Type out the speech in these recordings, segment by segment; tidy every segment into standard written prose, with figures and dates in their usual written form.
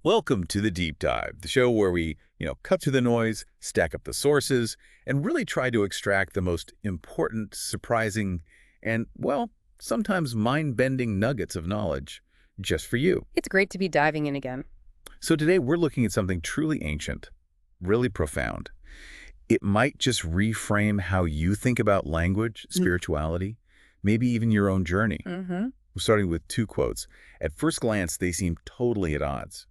Welcome to the Deep Dive, the show where we, cut through the noise, stack up the sources, and really try to extract the most important, surprising, and, well, sometimes mind-bending nuggets of knowledge just for you. It's great to be diving in again. So today we're looking at something truly ancient, really profound. It might just reframe how you think about language, spirituality, maybe even your own journey. We're starting with two quotes. At first glance, they seem totally at odds.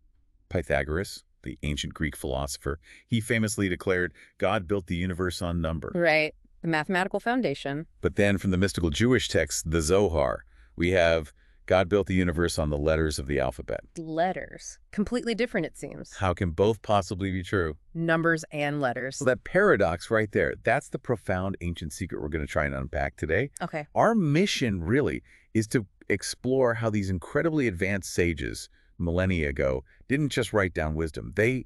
Pythagoras, the ancient Greek philosopher, he famously declared, God built the universe on number. Right. The mathematical foundation. But then from the mystical Jewish text, the Zohar, we have, God built the universe on the letters of the alphabet. Letters. Completely different, it seems. How can both possibly be true? Numbers and letters. So that paradox right there, that's the profound ancient secret we're going to try and unpack today. Okay. Our mission really is to explore how these incredibly advanced sages millennia ago didn't just write down wisdom. They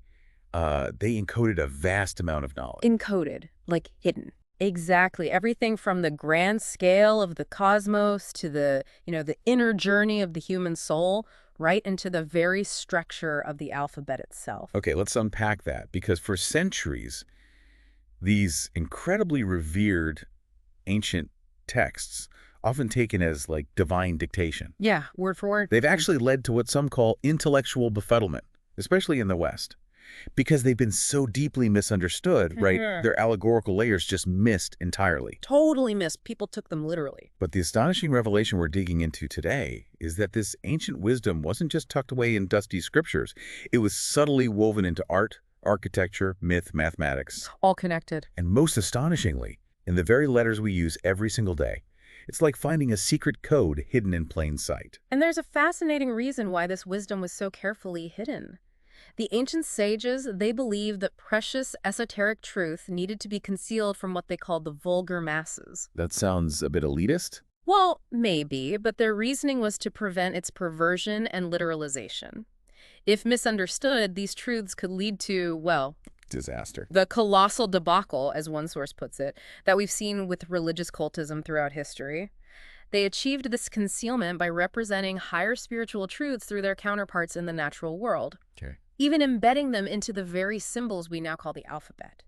encoded a vast amount of knowledge. Encoded, like hidden. Exactly. Everything from the grand scale of the cosmos to the inner journey of the human soul, right into the very structure of the alphabet itself. Okay, let's unpack that, because for centuries, these incredibly revered ancient texts, often taken as like divine dictation. Yeah, word for word. They've actually led to what some call intellectual befuddlement, especially in the West. Because they've been so deeply misunderstood, right? Their allegorical layers just missed entirely. Totally missed. People took them literally. But the astonishing revelation we're digging into today is that this ancient wisdom wasn't just tucked away in dusty scriptures. It was subtly woven into art, architecture, myth, mathematics. All connected. And most astonishingly, in the very letters we use every single day. It's like finding a secret code hidden in plain sight. And there's a fascinating reason why this wisdom was so carefully hidden. The ancient sages, they believed that precious esoteric truth needed to be concealed from what they called the vulgar masses. That sounds a bit elitist. Well, maybe, but their reasoning was to prevent its perversion and literalization. If misunderstood, these truths could lead to, well, disaster. The colossal debacle, as one source puts it, that we've seen with religious cultism throughout history. They achieved this concealment by representing higher spiritual truths through their counterparts in the natural world. Okay. Even embedding them into the very symbols we now call the alphabet.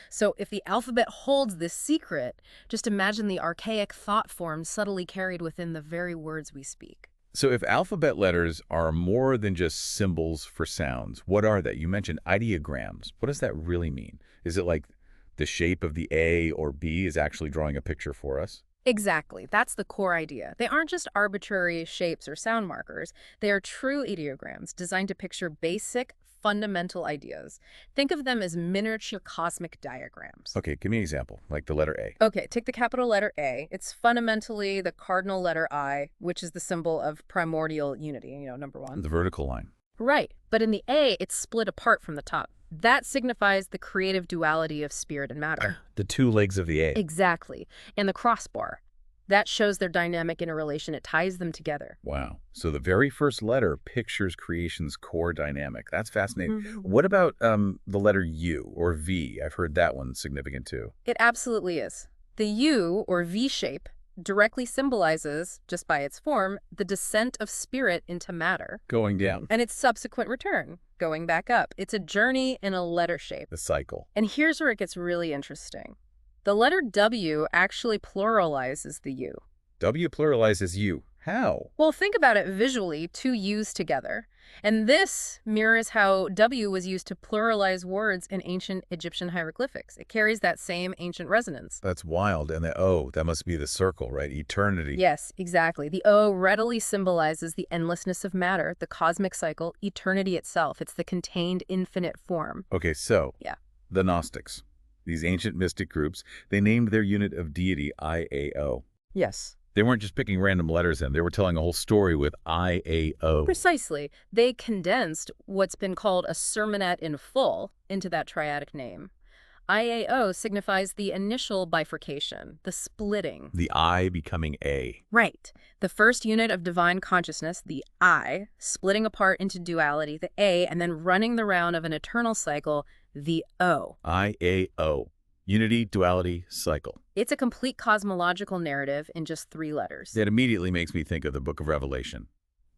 So if the alphabet holds this secret, just imagine the archaic thought forms subtly carried within the very words we speak. So if alphabet letters are more than just symbols for sounds, what are they? You mentioned ideograms. What does that really mean? Is it like the shape of the A or B is actually drawing a picture for us? Exactly. That's the core idea. They aren't just arbitrary shapes or sound markers. They are true ideograms designed to picture basic, fundamental ideas. Think of them as miniature cosmic diagrams. Okay, give me an example, like the letter A. Okay, take the capital letter A. It's fundamentally the cardinal letter I, which is the symbol of primordial unity, number one. The vertical line. Right, but in the A, it's split apart from the top. That signifies the creative duality of spirit and matter. The two legs of the A. Exactly. And the crossbar. That shows their dynamic interrelation. It ties them together. Wow. So the very first letter pictures creation's core dynamic. That's fascinating. What about the letter U or V? I've heard that one significant too. It absolutely is. The U, or V shape, directly symbolizes, just by its form, the descent of spirit into matter. Going down. And its subsequent return, going back up. It's a journey in a letter shape. The cycle. And here's where it gets really interesting. The letter W actually pluralizes the U. W pluralizes U. How? Well, think about it visually, two U's together. And this mirrors how W was used to pluralize words in ancient Egyptian hieroglyphics. It carries that same ancient resonance. That's wild. And the O, that must be the circle, right? Eternity. Yes, exactly. The O readily symbolizes the endlessness of matter, the cosmic cycle, eternity itself. It's the contained infinite form. Okay, so Yeah. The Gnostics, these ancient mystic groups, they named their unit of deity IAO. Yes. They weren't just picking random letters in. They were telling a whole story with IAO. Precisely. They condensed what's been called a sermonette in full into that triadic name. IAO signifies the initial bifurcation, the splitting. The I becoming A. Right. The first unit of divine consciousness, the I, splitting apart into duality, the A, and then running the round of an eternal cycle, the O. IAO. Unity, duality, cycle. It's a complete cosmological narrative in just 3 letters. That immediately makes me think of the Book of Revelation.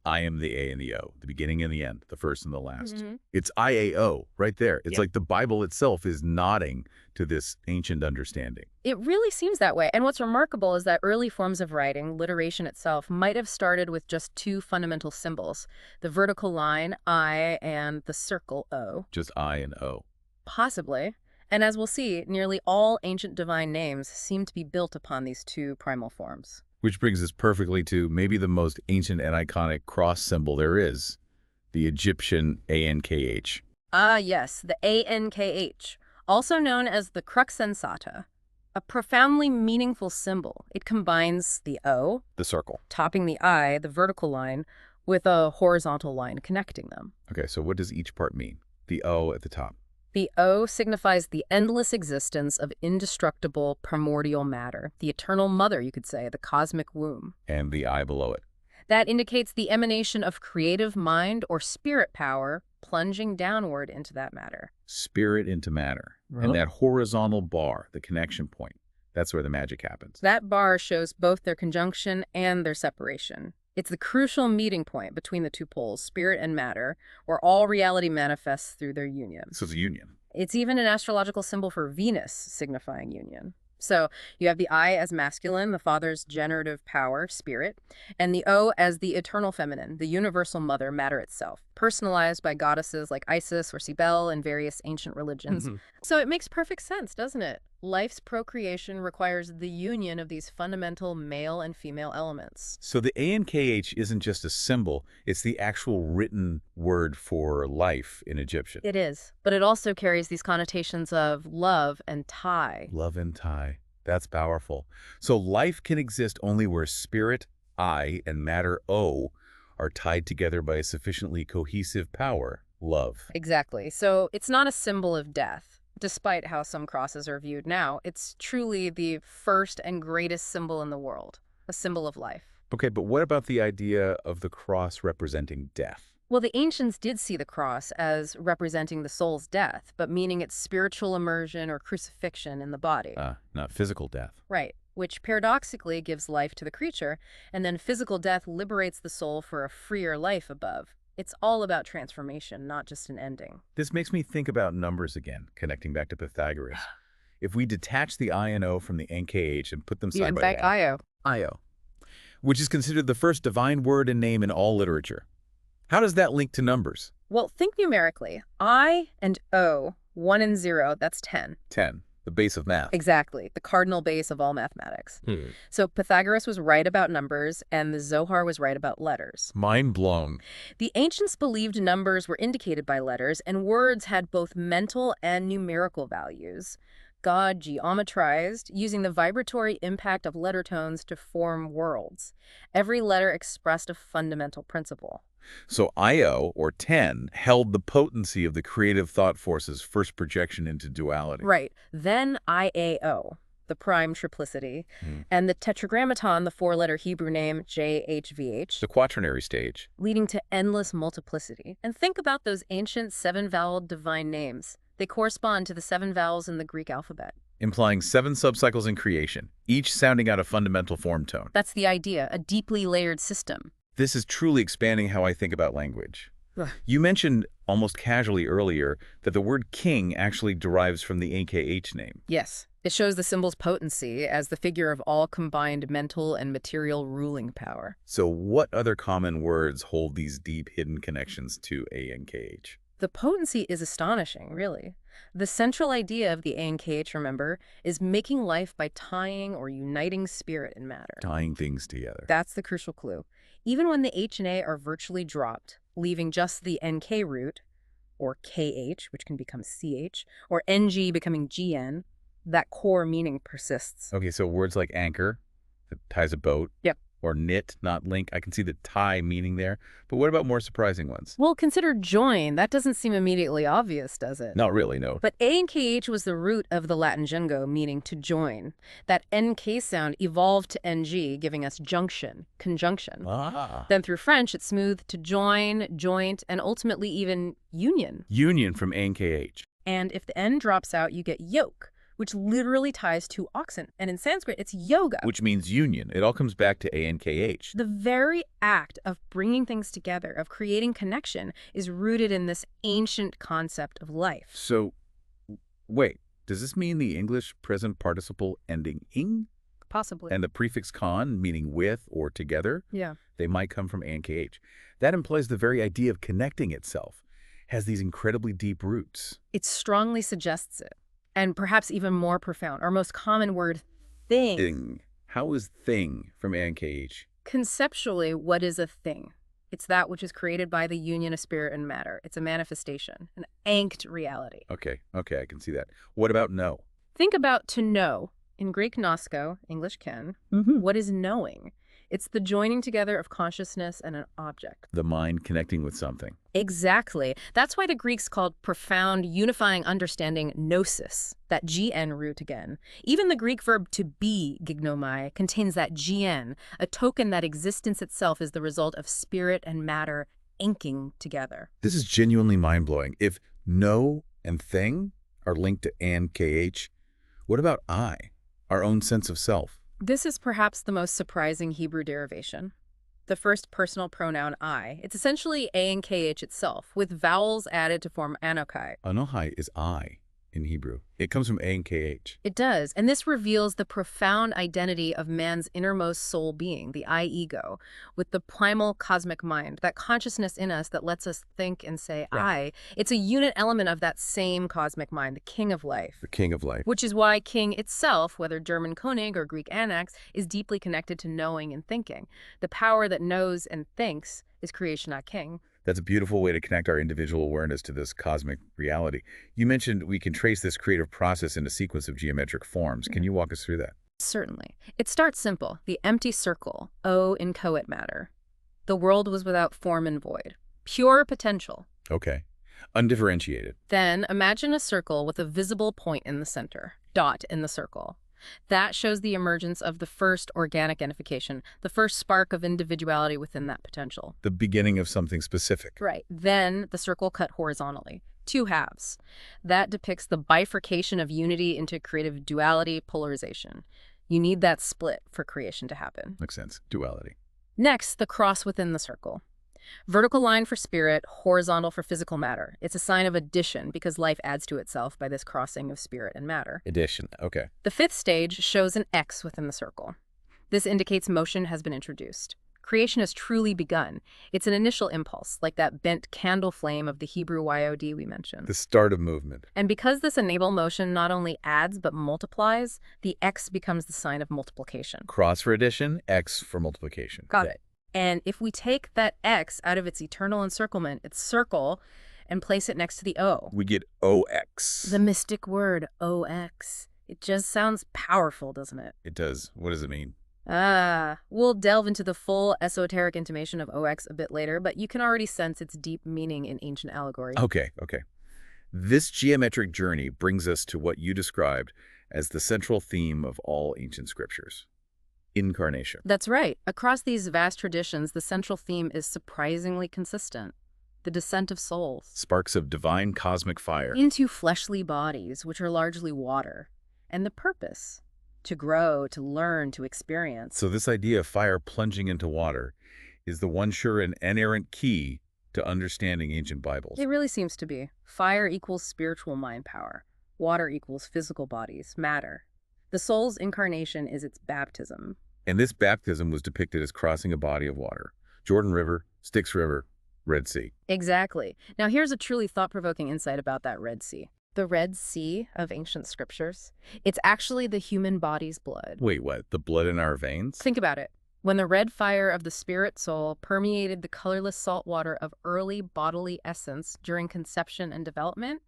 I am the A and the O, the beginning and the end, the first and the last. Mhm. It's IAO right there. It's Yep. like the Bible itself is nodding to this ancient understanding. It really seems that way. And what's remarkable is that early forms of writing, literation itself, might have started with just two fundamental symbols, the vertical line, I, and the circle, O. Just I and O. Possibly. And as we'll see, nearly all ancient divine names seem to be built upon these two primal forms. Which brings us perfectly to maybe the most ancient and iconic cross symbol there is, the Egyptian ANKH. Ah, yes, the ANKH, also known as the crux sensata, a profoundly meaningful symbol. It combines the O, The circle. topping the I, the vertical line, with a horizontal line connecting them. Okay, so what does each part mean? The O at the top. The O signifies the endless existence of indestructible primordial matter, the eternal mother, you could say, the cosmic womb. And the I below it. That indicates the emanation of creative mind or spirit power plunging downward into that matter. Spirit into matter. And Really? that horizontal bar, the connection point, that's where the magic happens. That bar shows both their conjunction and their separation. It's the crucial meeting point between the two poles, spirit and matter, where all reality manifests through their union. So it's a union. It's even an astrological symbol for Venus, signifying union. So you have the I as masculine, the father's generative power, spirit, and the O as the eternal feminine, the universal mother, matter itself, personalized by goddesses like Isis or Cybele in various ancient religions. Mhm. So it makes perfect sense, doesn't it? Life's procreation requires the union of these fundamental male and female elements. So the ANKH isn't just a symbol, it's the actual written word for life in Egyptian. It is, but it also carries these connotations of love and tie. Love and tie. That's powerful. So life can exist only where spirit, I, and matter, O, are tied together by a sufficiently cohesive power, love. Exactly. So it's not a symbol of death. Despite how some crosses are viewed now, it's truly the first and greatest symbol in the world, a symbol of life. Okay, but what about the idea of the cross representing death? Well, the ancients did see the cross as representing the soul's death, but meaning its spiritual immersion or crucifixion in the body. Not physical death. Right, which paradoxically gives life to the creature, and then physical death liberates the soul for a freer life above. It's all about transformation, not just an ending. This makes me think about numbers again, connecting back to Pythagoras. If we detach the I and O from the NKH and put them side by side, Io. Io, which is considered the first divine word and name in all literature. How does that link to numbers? Well, think numerically. I and O, 1 and 0, that's 10. 10, the base of math. Exactly, the cardinal base of all mathematics. So Pythagoras was right about numbers, and the Zohar was right about letters. Mind blown. The ancients believed numbers were indicated by letters, and words had both mental and numerical values. God geometrized, using the vibratory impact of letter tones to form worlds. Every letter expressed a fundamental principle. So Io, or 10, held the potency of the creative thought force's first projection into duality. Right. Then IAO, the prime triplicity, and the tetragrammaton, the four-letter Hebrew name JHVH, The quaternary stage. leading to endless multiplicity. And think about those ancient seven-voweled divine names. They correspond to the seven vowels in the Greek alphabet. Implying 7 subcycles in creation, each sounding out a fundamental form tone. That's the idea, a deeply layered system. This is truly expanding how I think about language. You mentioned almost casually earlier that the word king actually derives from the AKH name. Yes. It shows the symbol's potency as the figure of all combined mental and material ruling power. So what other common words hold these deep hidden connections to ANKH? The potency is astonishing, really. The central idea of the ANKH, remember, is making life by tying or uniting spirit and matter. Tying things together. That's the crucial clue. Even when the H and A are virtually dropped, leaving just the NK root, or KH, which can become CH, or NG becoming GN, that core meaning persists. Okay, so words like anchor, that ties a boat. Yep. Or knit, not link. I can see the tie meaning there. But what about more surprising ones? Well, consider join. That doesn't seem immediately obvious, does it? Not really, no. But A and KH was the root of the Latin jungo, meaning to join. That NK sound evolved to NG, giving us junction, conjunction. Ah. Then through French, it smoothed to join, joint, and ultimately even union. Union from ANKH. And if the N drops out, you get yoke, which literally ties two oxen. And in Sanskrit, it's yoga. Which means union. It all comes back to ANKH. The very act of bringing things together, of creating connection, is rooted in this ancient concept of life. So, wait, does this mean the English present participle ending ing? Possibly. And the prefix con, meaning with or together? Yeah. They might come from ANKH. That implies the very idea of connecting itself has these incredibly deep roots. It strongly suggests it. And perhaps even more profound, our most common word, thing. Thing. How is thing from ANKH? Conceptually, what is a thing? It's that which is created by the union of spirit and matter. It's a manifestation, an anked reality. Okay, I can see that. What about know? Think about to know. In Greek gnosko, English ken, what is knowing? It's the joining together of consciousness and an object. The mind connecting with something. Exactly. That's why the Greeks called profound, unifying understanding gnosis, that gn root again. Even the Greek verb to be, gignomai, contains that gn, a token that existence itself is the result of spirit and matter inking together. This is genuinely mind-blowing. If know and thing are linked to ANKH, what about I, our own sense of self? This is perhaps the most surprising Hebrew derivation. The first personal pronoun I. It's essentially ANKH itself, with vowels added to form anokai. Anohai is I in Hebrew. It comes from ANKH. It does, and this reveals the profound identity of man's innermost soul being, the I-ego, with the primal cosmic mind, that consciousness in us that lets us think and say I. It's a unit element of that same cosmic mind, the king of life. The king of life. Which is why king itself, whether German König or Greek Anax, is deeply connected to knowing and thinking. The power that knows and thinks is creation, not king. That's a beautiful way to connect our individual awareness to this cosmic reality. You mentioned we can trace this creative process in a sequence of geometric forms. Can you walk us through that? Certainly. It starts simple, the empty circle, O inchoate matter. The world was without form and void. Pure potential. Okay. Undifferentiated. Then imagine a circle with a visible point in the center, dot in the circle. That shows the emergence of the first organic entification, the first spark of individuality within that potential. The beginning of something specific. Right. Then the circle cut horizontally. Two halves. That depicts the bifurcation of unity into creative duality, polarization. You need that split for creation to happen. Makes sense. Duality. Next, the cross within the circle. Vertical line for spirit, horizontal for physical matter. It's a sign of addition because life adds to itself by this crossing of spirit and matter. Addition. Okay. The fifth stage shows an X within the circle. This indicates motion has been introduced. Creation has truly begun. It's an initial impulse, like that bent candle flame of the Hebrew YOD we mentioned. The start of movement. And because this enable motion not only adds but multiplies, the X becomes the sign of multiplication. Cross for addition, X for multiplication. Got it. And if we take that X out of its eternal encirclement, its circle, and place it next to the O, we get OX. the mystic word OX. It just sounds powerful, doesn't it? It does. What does it mean? We'll delve into the full esoteric intimation of OX a bit later, but you can already sense its deep meaning in ancient allegory. Okay. This geometric journey brings us to what you described as the central theme of all ancient scriptures. Incarnation. That's right. Across these vast traditions, the central theme is surprisingly consistent. The descent of souls. Sparks of divine cosmic fire. Into fleshly bodies, which are largely water. And the purpose. To grow, to learn, to experience. So this idea of fire plunging into water is the one sure and inerrant key to understanding ancient Bibles. It really seems to be. Fire equals spiritual mind power. Water equals physical bodies, matter. The soul's incarnation is its baptism. And this baptism was depicted as crossing a body of water. Jordan River, Styx River, Red Sea. Exactly. Now here's a truly thought-provoking insight about that Red Sea. The Red Sea of ancient scriptures. It's actually the human body's blood. Wait, what? The blood in our veins? Think about it. When the red fire of the spirit soul permeated the colorless salt water of early bodily essence during conception and development,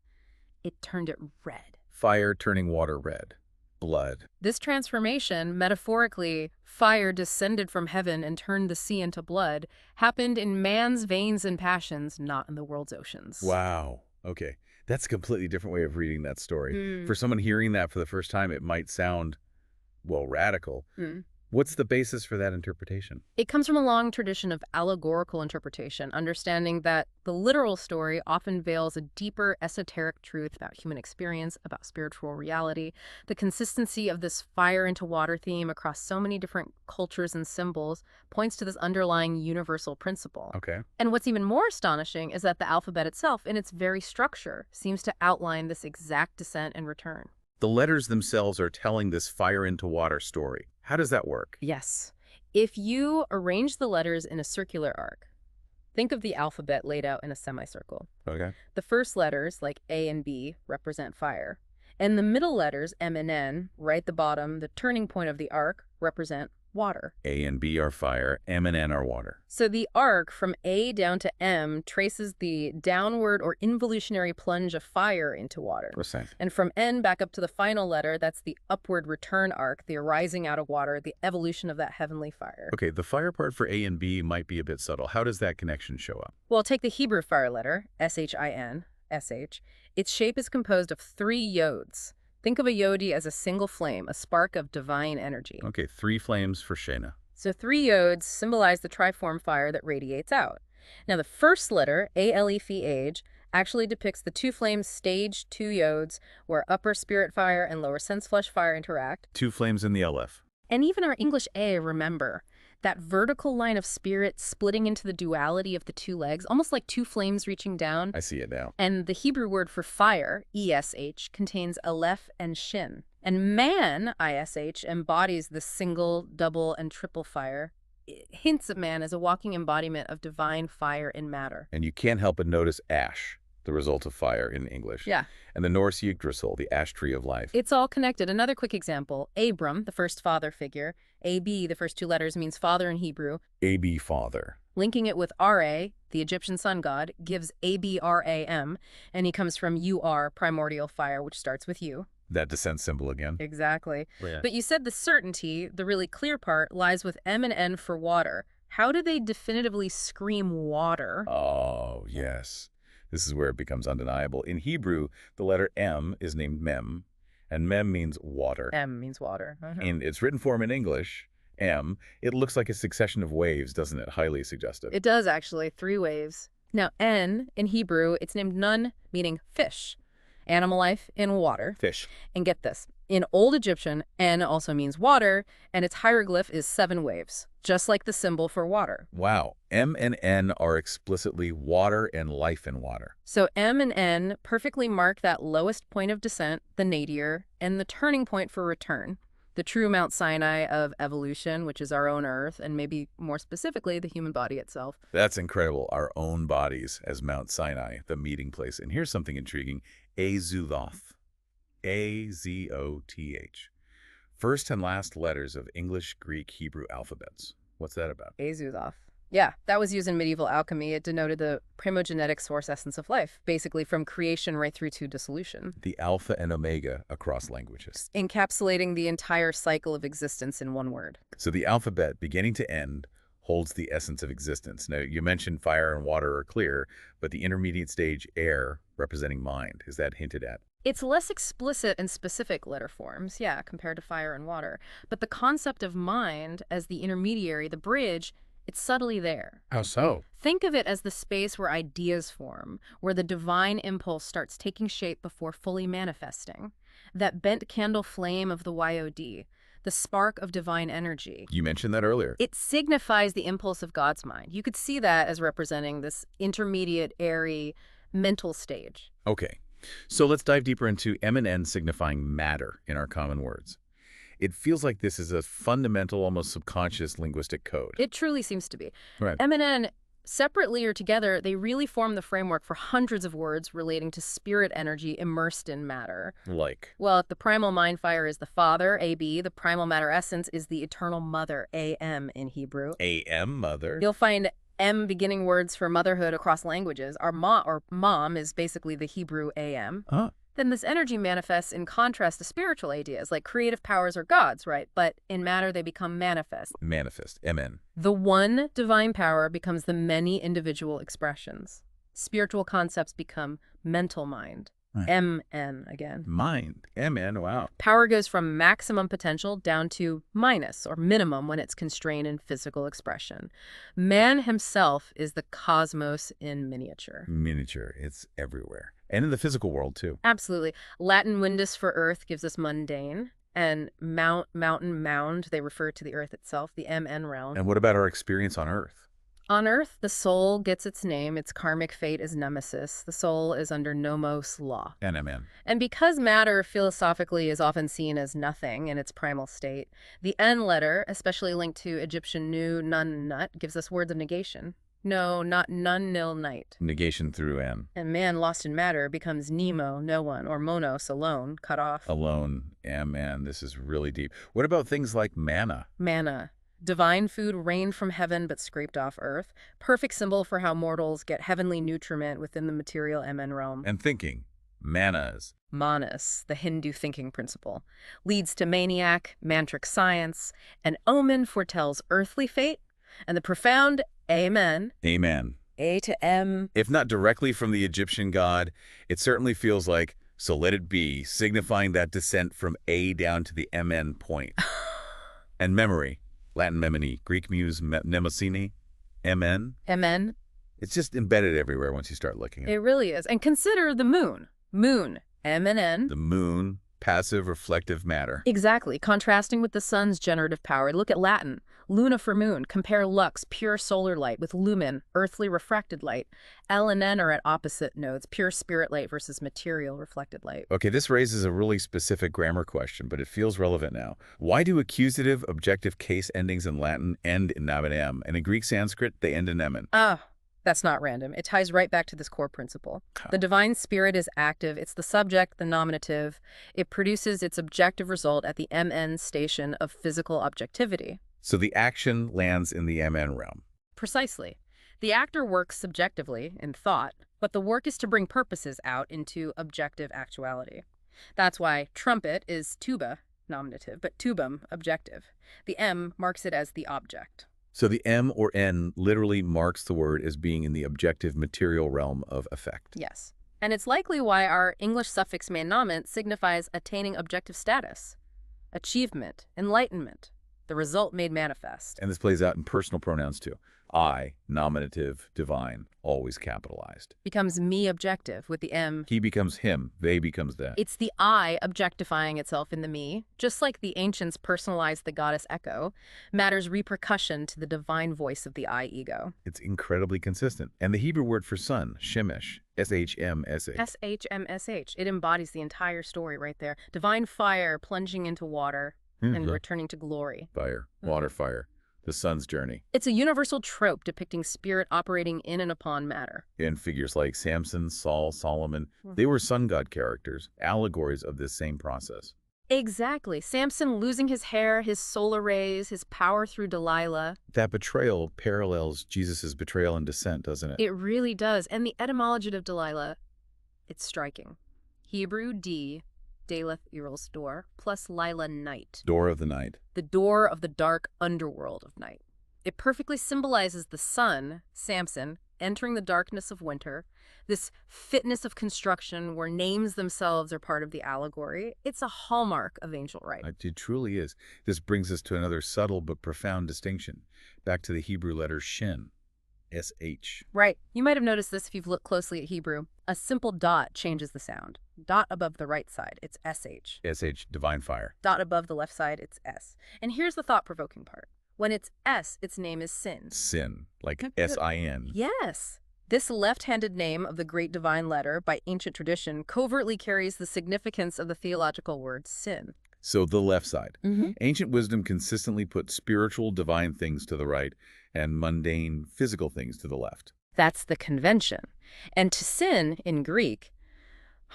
it turned it red. Fire turning water red. Blood. This transformation, metaphorically, fire descended from heaven and turned the sea into blood, happened in man's veins and passions, not in the world's oceans. Wow. Okay. That's a completely different way of reading that story. For someone hearing that for the first time, it might sound, well, radical. What's the basis for that interpretation? It comes from a long tradition of allegorical interpretation, understanding that the literal story often veils a deeper esoteric truth about human experience, about spiritual reality. The consistency of this fire into water theme across so many different cultures and symbols points to this underlying universal principle. Okay. And what's even more astonishing is that the alphabet itself, in its very structure, seems to outline this exact descent and return. The letters themselves are telling this fire into water story. How does that work? Yes. If you arrange the letters in a circular arc, think of the alphabet laid out in a semicircle. Okay. The first letters, like A and B, represent fire. And the middle letters, M and N, right at the bottom, the turning point of the arc, represent water. A and B are fire, M and N are water. So the arc from A down to M traces the downward or involutionary plunge of fire into water. Percent. And from N back up to the final letter, that's the upward return arc, the arising out of water, the evolution of that heavenly fire. Okay, the fire part for A and B might be a bit subtle. How does that connection show up? Well, take the Hebrew fire letter, S-H-I-N, S-H. Its shape is composed of 3 yods. Think of a yodi as a single flame, a spark of divine energy. Okay, 3 flames for Shana. So 3 yods symbolize the triform fire that radiates out. Now the first letter, A-L-E-F-H, actually depicts the 2 flames staged 2 yods where upper spirit fire and lower sense flesh fire interact. 2 flames in the LF. And even our English A, remember, that vertical line of spirit splitting into the duality of the 2 legs, almost like 2 flames reaching down. I see it now. And the Hebrew word for fire, E-S-H, contains aleph and shin. And man, I-S-H, embodies the single, double, and triple fire. It hints at man as a walking embodiment of divine fire in matter. And you can't help but notice ash, the result of fire in English. Yeah. And the Norse Yggdrasil, the ash tree of life. It's all connected. Another quick example, Abram, the first father figure. A-B, the first 2 letters, means father in Hebrew. A-B, father. Linking it with Ra, the Egyptian sun god, gives A-B-R-A-M, and he comes from U-R, primordial fire, which starts with U. That descent symbol again. Exactly. Yeah. But you said the certainty, the really clear part, lies with M and N for water. How do they definitively scream water? Oh, yes. This is where it becomes undeniable. In Hebrew, the letter M is named Mem, and Mem means water. M means water. In its written form in English, M, it looks like a succession of waves, doesn't it? Highly suggestive. It does, actually. 3 waves. Now, N, in Hebrew, it's named Nun, meaning fish. Animal life in water. Fish. And get this. In Old Egyptian, N also means water, and its hieroglyph is 7 waves, just like the symbol for water. Wow. M and N are explicitly water and life in water. So M and N perfectly mark that lowest point of descent, the nadir, and the turning point for return, the true Mount Sinai of evolution, which is our own Earth, and maybe more specifically, the human body itself. That's incredible. Our own bodies as Mount Sinai, the meeting place. And here's something intriguing. Azuloth. A-Z-O-T-H. First and last letters of English, Greek, Hebrew alphabets. What's that about? Azuloth. Yeah, that was used in medieval alchemy. It denoted the primogenetic source essence of life, basically from creation right through to dissolution. The alpha and omega across languages. Encapsulating the entire cycle of existence in one word. So the alphabet, beginning to end, holds the essence of existence. Now, you mentioned fire and water are clear, but the intermediate stage, air, representing mind, is that hinted at? It's less explicit and specific letter forms, yeah, compared to fire and water. But the concept of mind as the intermediary, the bridge, it's subtly there. How so? Think of it as the space where ideas form, where the divine impulse starts taking shape before fully manifesting. That bent candle flame of the YOD, the spark of divine energy. You mentioned that earlier. It signifies the impulse of God's mind. You could see that as representing this intermediate, airy, mental stage. Okay, so let's dive deeper into M and N signifying matter in our common words. It feels like this is a fundamental, almost subconscious linguistic code. It truly seems to be. Right. M and N, separately or together, they really form the framework for hundreds of words relating to spirit energy immersed in matter. Like? Well, if the primal mind fire is the father, AB, the primal matter essence is the eternal mother, AM in Hebrew. AM, mother? You'll find M beginning words for motherhood across languages. Our mom is basically the Hebrew AM. Huh. Then this energy manifests in contrast to spiritual ideas like creative powers or gods, right? But in matter, they become manifest. Manifest, MN. The one divine power becomes the many individual expressions. Spiritual concepts become mental mind. Right. MN again. Mind. MN, wow. Power goes from maximum potential down to minus or minimum when it's constrained in physical expression. Man himself is the cosmos in miniature. Miniature. It's everywhere. And in the physical world, too. Absolutely. Latin mundus for earth gives us mundane. And mountain, mound, they refer to the earth itself, the MN realm. And what about our experience on Earth? On Earth, the soul gets its name. Its karmic fate is nemesis. The soul is under nomos law. NMN. And because matter philosophically is often seen as nothing in its primal state, the N letter, especially linked to Egyptian nu, nun, nut, gives us words of negation. No, not none, nil, night. Negation through N. And man lost in matter becomes Nemo, no one, or monos, alone, cut off. Alone. MN. This is really deep. What about things like manna? Manna. Divine food rained from heaven but scraped off earth. Perfect symbol for how mortals get heavenly nutriment within the material MN realm. And thinking. Manas. Manas, the Hindu thinking principle, leads to maniac, mantric science. An omen foretells earthly fate. And the profound Amen. Amen. A to M. If not directly from the Egyptian god, it certainly feels like, so let it be, signifying that descent from A down to the MN point. And memory. Latin memony, Greek muse mnemosine, MN. MN. It's just embedded everywhere once you start looking at it. It really is. And consider the moon. Moon. MN. The moon, passive reflective matter. Exactly. Contrasting with the sun's generative power. Look at Latin. Luna for moon. Compare lux, pure solar light, with lumen, earthly refracted light. L and N are at opposite nodes. Pure spirit light versus material reflected light. Okay, this raises a really specific grammar question, but it feels relevant now. Why do accusative, objective case endings in Latin end in M, and in Greek Sanskrit, they end in emin? That's not random. It ties right back to this core principle. The divine spirit is active. It's the subject, the nominative. It produces its objective result at the MN station of physical objectivity. So the action lands in the MN realm. Precisely. The actor works subjectively, in thought, but the work is to bring purposes out into objective actuality. That's why trumpet is tuba, nominative, but tubum, objective. The M marks it as the object. So the M or N literally marks the word as being in the objective material realm of effect. Yes. And it's likely why our English suffix man nomen signifies attaining objective status, achievement, enlightenment, the result made manifest. And this plays out in personal pronouns too. I, nominative, divine, always capitalized. Becomes me objective with the M. He becomes him, they becomes that. It's the I objectifying itself in the me. Just like the ancients personalized the goddess Echo, matter's repercussion to the divine voice of the I ego. It's incredibly consistent. And the Hebrew word for sun, shemesh, S-H-M-S-H. S-H-M-S-H. It embodies the entire story right there. Divine fire plunging into water and returning to glory. Fire, water, fire. The sun's journey. It's a universal trope depicting spirit operating in and upon matter. In figures like Samson, Saul, Solomon, they were sun god characters, allegories of this same process. Exactly. Samson losing his hair, his solar rays, his power through Delilah. That betrayal parallels Jesus' betrayal and descent, doesn't it? It really does. And the etymology of Delilah, it's striking. Hebrew D, Daleth Earl's door, plus Lila night. Door of the night. The door of the dark underworld of night. It perfectly symbolizes the sun, Samson, entering the darkness of winter, this fitness of construction where names themselves are part of the allegory. It's a hallmark of ancient rite. It truly is. This brings us to another subtle but profound distinction, back to the Hebrew letter shin. S-H. Right. You might have noticed this if you've looked closely at Hebrew. A simple dot changes the sound. Dot above the right side, it's S-H. S-H, divine fire. Dot above the left side, it's S. And here's the thought-provoking part. When it's S, its name is sin. Sin, like S-I-N. Yes. This left-handed name of the great divine letter, by ancient tradition, covertly carries the significance of the theological word sin. So the left side. Ancient wisdom consistently put spiritual, divine things to the right and mundane, physical things to the left. That's the convention. And to sin, in Greek,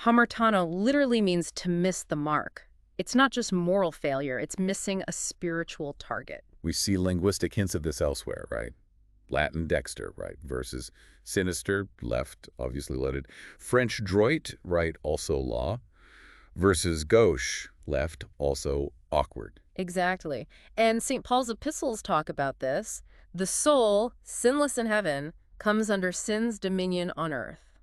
hamartano literally means to miss the mark. It's not just moral failure, it's missing a spiritual target. We see linguistic hints of this elsewhere, right? Latin dexter, right, versus sinister, left, obviously loaded. French droit, right, also law, versus gauche, left, also awkward. Exactly. And St. Paul's epistles talk about this. The soul, sinless in heaven, comes under sin's dominion on earth.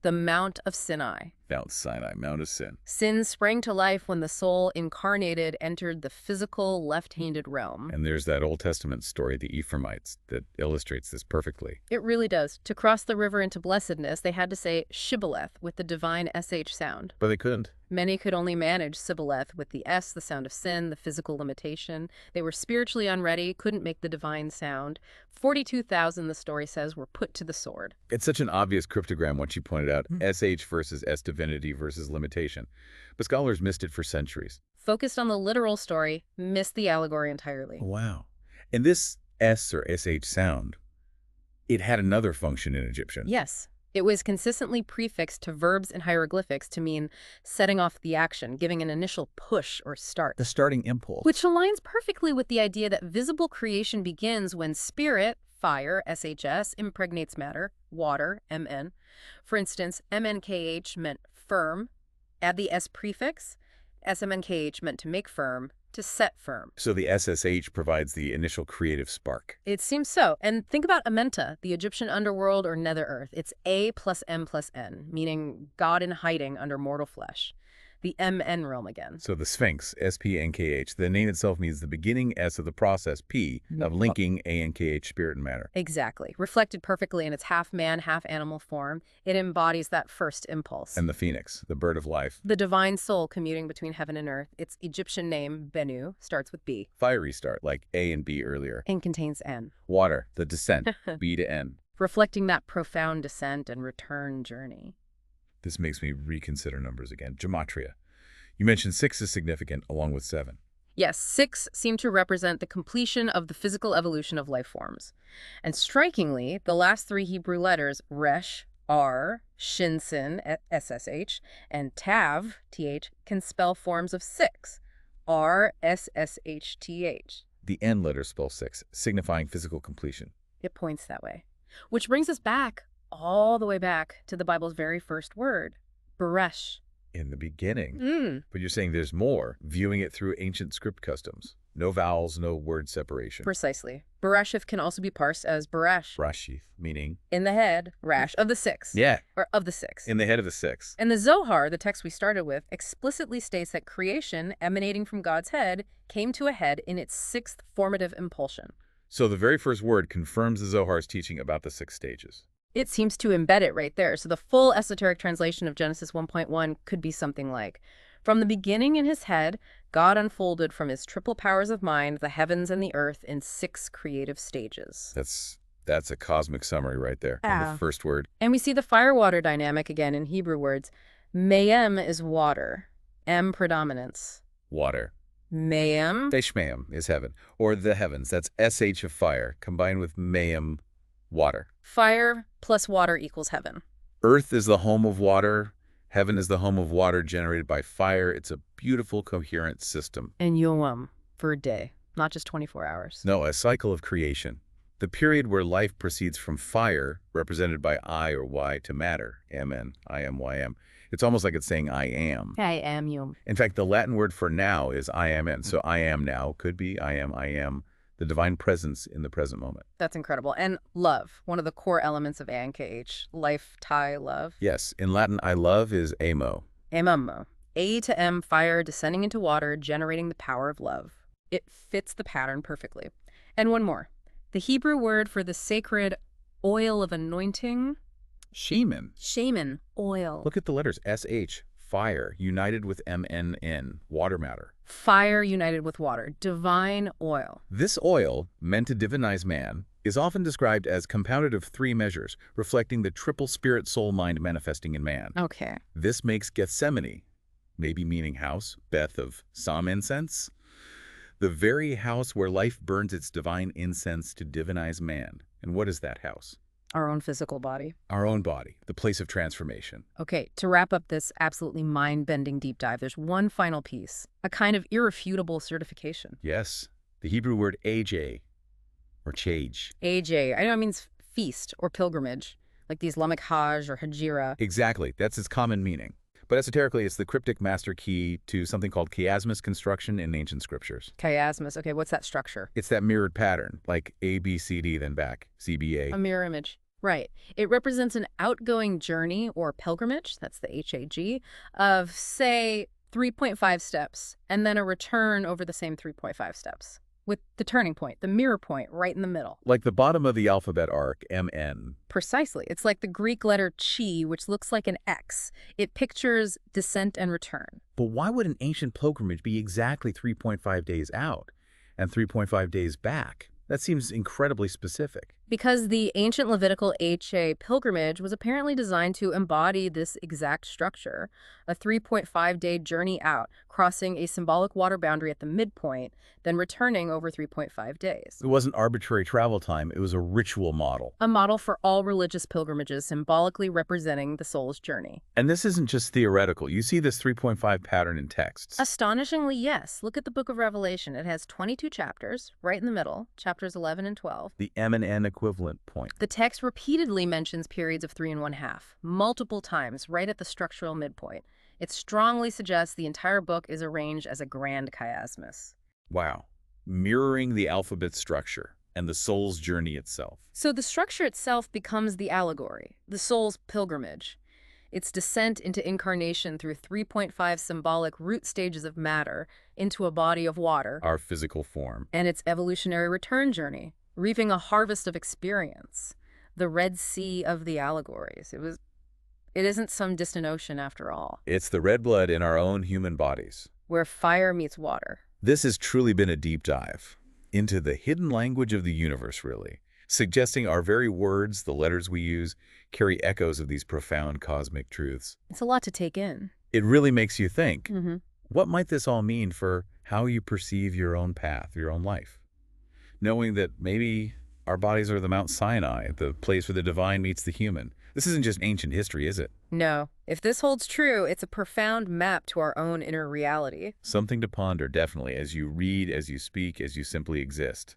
The Mount of Sinai. Mount Sinai, Mount of Sin. Sin sprang to life when the soul incarnated entered the physical left-handed realm. And there's that Old Testament story, the Ephraimites, that illustrates this perfectly. It really does. To cross the river into blessedness, they had to say Shibboleth with the divine SH sound. But they couldn't. Many could only manage Sibboleth with the S, the sound of sin, the physical limitation. They were spiritually unready, couldn't make the divine sound. 42,000, the story says, were put to the sword. It's such an obvious cryptogram once you pointed out, SH versus S divinity versus limitation. But scholars missed it for centuries. Focused on the literal story, missed the allegory entirely. Wow. And this S or SH sound, it had another function in Egyptian. Yes. It was consistently prefixed to verbs and hieroglyphics to mean setting off the action, giving an initial push or start. The starting impulse. Which aligns perfectly with the idea that visible creation begins when spirit, fire, SHS, impregnates matter, water, MN. For instance, MNKH meant firm. Add the S prefix. SMNKH meant to make firm, to set firm. So the SSH provides the initial creative spark. It seems so. And think about Amenta, the Egyptian underworld or nether earth. It's A plus M plus N, meaning God in hiding under mortal flesh. The MN realm again. So the Sphinx, SPNKH, the name itself means the beginning S of the process P of linking ANKH spirit and matter. Exactly. Reflected perfectly in its half man, half animal form, it embodies that first impulse. And the phoenix, the bird of life. The divine soul commuting between heaven and earth. Its Egyptian name, Bennu, starts with B. Fiery start, like A and B earlier. And contains N. Water, the descent, B to N. Reflecting that profound descent and return journey. This makes me reconsider numbers again. Gematria. You mentioned 6 is significant, along with 7. Yes, 6 seem to represent the completion of the physical evolution of life forms. And strikingly, the last 3 Hebrew letters, Resh, R, Shinsin, SSH, and Tav, TH, can spell forms of 6, R, SSH, TH. The N letter spells 6, signifying physical completion. It points that way. Which brings us back, all the way back, to the Bible's very first word, Beresh. In the beginning. But you're saying there's more, viewing it through ancient script customs. No vowels, no word separation. Precisely. Bereshith can also be parsed as Beresh. Rashith, meaning? In the head, Rash, of the 6. Yeah. Or of the 6. In the head of the 6. And the Zohar, the text we started with, explicitly states that creation, emanating from God's head, came to a head in its 6th formative impulsion. So the very first word confirms the Zohar's teaching about the 6 stages. It seems to embed it right there. So the full esoteric translation of Genesis 1.1 could be something like, from the beginning in his head, God unfolded from his triple powers of mind the heavens and the earth in 6 creative stages. That's a cosmic summary right there. The first word. And we see the fire-water dynamic again in Hebrew words. Mayem is water. M predominance. Water. Mayem. Feshmayim is heaven, or the heavens. That's SH of fire, combined with mayim, water. Fire plus water equals heaven. Earth is the home of water. Heaven is the home of water generated by fire. It's a beautiful, coherent system. And yom, for a day, not just 24 hours. No, a cycle of creation. The period where life proceeds from fire, represented by I or Y, to matter, MN, I am, YM. It's almost like it's saying I am. I am yom. In fact, the Latin word for now is I am in. So I am now could be I am. The divine presence in the present moment. That's incredible. And love, one of the core elements of ANKH, life, tie, love. Yes, in Latin, I love is amo. Amamo. A to M, fire descending into water, generating the power of love. It fits the pattern perfectly. And one more. The Hebrew word for the sacred oil of anointing. Shaman. Shaman, oil. Look at the letters SH, fire, united with MNN, water matter. Fire united with water, divine oil. This oil, meant to divinize man, is often described as compounded of 3 measures, reflecting the triple spirit soul mind manifesting in man. Okay. This makes Gethsemane, maybe meaning house, Beth of psalm incense, the very house where life burns its divine incense to divinize man. And what is that house? Our own physical body. Our own body, the place of transformation. Okay, to wrap up this absolutely mind-bending deep dive, there's one final piece, a kind of irrefutable certification. Yes, the Hebrew word AJ, or chage. AJ, I know it means feast or pilgrimage, like the Islamic Hajj or Hajira. Exactly, that's its common meaning. But esoterically, it's the cryptic master key to something called chiasmus construction in ancient scriptures. Chiasmus, okay, what's that structure? It's that mirrored pattern, like A, B, C, D, then back, CBA. A mirror image. Right. It represents an outgoing journey or pilgrimage, that's the HAG, of, say, 3.5 steps, and then a return over the same 3.5 steps, with the turning point, the mirror point, right in the middle. Like the bottom of the alphabet arc, MN. Precisely. It's like the Greek letter chi, which looks like an X. It pictures descent and return. But why would an ancient pilgrimage be exactly 3.5 days out and 3.5 days back? That seems incredibly specific. Because the ancient Levitical HA pilgrimage was apparently designed to embody this exact structure, a 3.5-day journey out, crossing a symbolic water boundary at the midpoint, then returning over 3.5 days. It wasn't arbitrary travel time, it was a ritual model. A model for all religious pilgrimages symbolically representing the soul's journey. And this isn't just theoretical. You see this 3.5 pattern in texts. Astonishingly, yes. Look at the book of Revelation. It has 22 chapters, right in the middle, chapters 11 and 12. The M and N equivalent point. The text repeatedly mentions periods of 3.5, multiple times, right at the structural midpoint. It strongly suggests the entire book is arranged as a grand chiasmus. Wow. Mirroring the alphabet structure and the soul's journey itself. So the structure itself becomes the allegory, the soul's pilgrimage. Its descent into incarnation through 3.5 symbolic root stages of matter into a body of water. Our physical form. And its evolutionary return journey, reaping a harvest of experience. The Red Sea of the allegories. It isn't some distant ocean after all. It's the red blood in our own human bodies. Where fire meets water. This has truly been a deep dive into the hidden language of the universe, really, suggesting our very words, the letters we use, carry echoes of these profound cosmic truths. It's a lot to take in. It really makes you think, Mm-hmm. what might this all mean for how you perceive your own path, your own life? Knowing that maybe our bodies are the Mount Sinai, the place where the divine meets the human. This isn't just ancient history, is it? No. If this holds true, it's a profound map to our own inner reality. Something to ponder, definitely, as you read, as you speak, as you simply exist.